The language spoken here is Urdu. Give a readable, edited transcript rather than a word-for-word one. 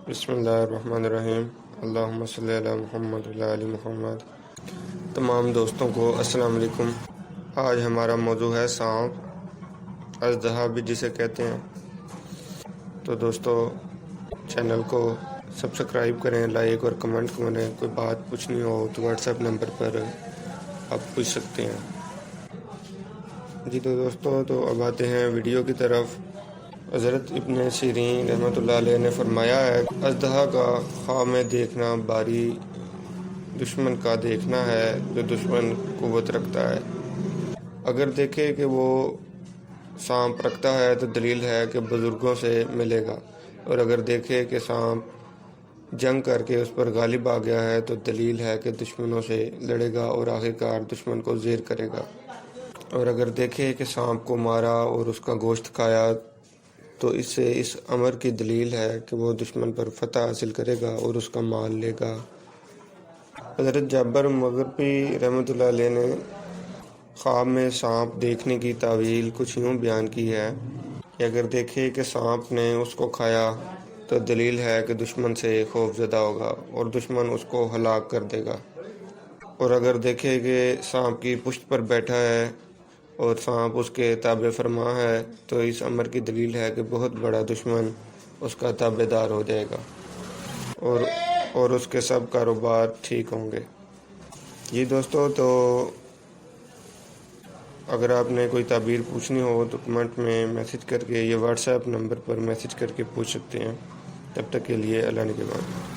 بسم اللہ الرحمن الرحیم۔ اللہم صلی علی محمد وعلی آل محمد۔ تمام دوستوں کو السلام علیکم۔ آج ہمارا موضوع ہے سانپ، اژدہا بھی جسے کہتے ہیں۔ تو دوستو چینل کو سبسکرائب کریں، لائک اور کمنٹ کریں۔ کوئی بات پوچھنی ہو تو واٹس ایپ نمبر پر آپ پوچھ سکتے ہیں۔ جی تو دوستو تو اب آتے ہیں ویڈیو کی طرف۔ حضرت ابن سیرین رحمۃ اللہ علیہ نے فرمایا ہے، اژدہا کا خواب میں دیکھنا باری دشمن کا دیکھنا ہے جو دشمن قوت رکھتا ہے۔ اگر دیکھے کہ وہ سانپ رکھتا ہے تو دلیل ہے کہ بزرگوں سے ملے گا، اور اگر دیکھے کہ سانپ جنگ کر کے اس پر غالب آ گیا ہے تو دلیل ہے کہ دشمنوں سے لڑے گا اور آخرکار دشمن کو زیر کرے گا۔ اور اگر دیکھے کہ سانپ کو مارا اور اس کا گوشت کھایا تو اس سے اس امر کی دلیل ہے کہ وہ دشمن پر فتح حاصل کرے گا اور اس کا مال لے گا۔ حضرت جابر مغربی رحمۃ اللہ علیہ نے خواب میں سانپ دیکھنے کی تعویل کچھ یوں بیان کی ہے کہ اگر دیکھے کہ سانپ نے اس کو کھایا تو دلیل ہے کہ دشمن سے خوف زدہ ہوگا اور دشمن اس کو ہلاک کر دے گا۔ اور اگر دیکھے کہ سانپ کی پشت پر بیٹھا ہے اور سانپ اس کے تابع فرما ہے تو اس امر کی دلیل ہے کہ بہت بڑا دشمن اس کا تابع دار ہو جائے گا اور اس کے سب کاروبار ٹھیک ہوں گے۔ جی دوستو تو اگر آپ نے کوئی تعبیر پوچھنی ہو تو کمنٹ میں میسج کر کے یا واٹس ایپ نمبر پر میسج کر کے پوچھ سکتے ہیں۔ تب تک کے لیے اللہ نگہبان۔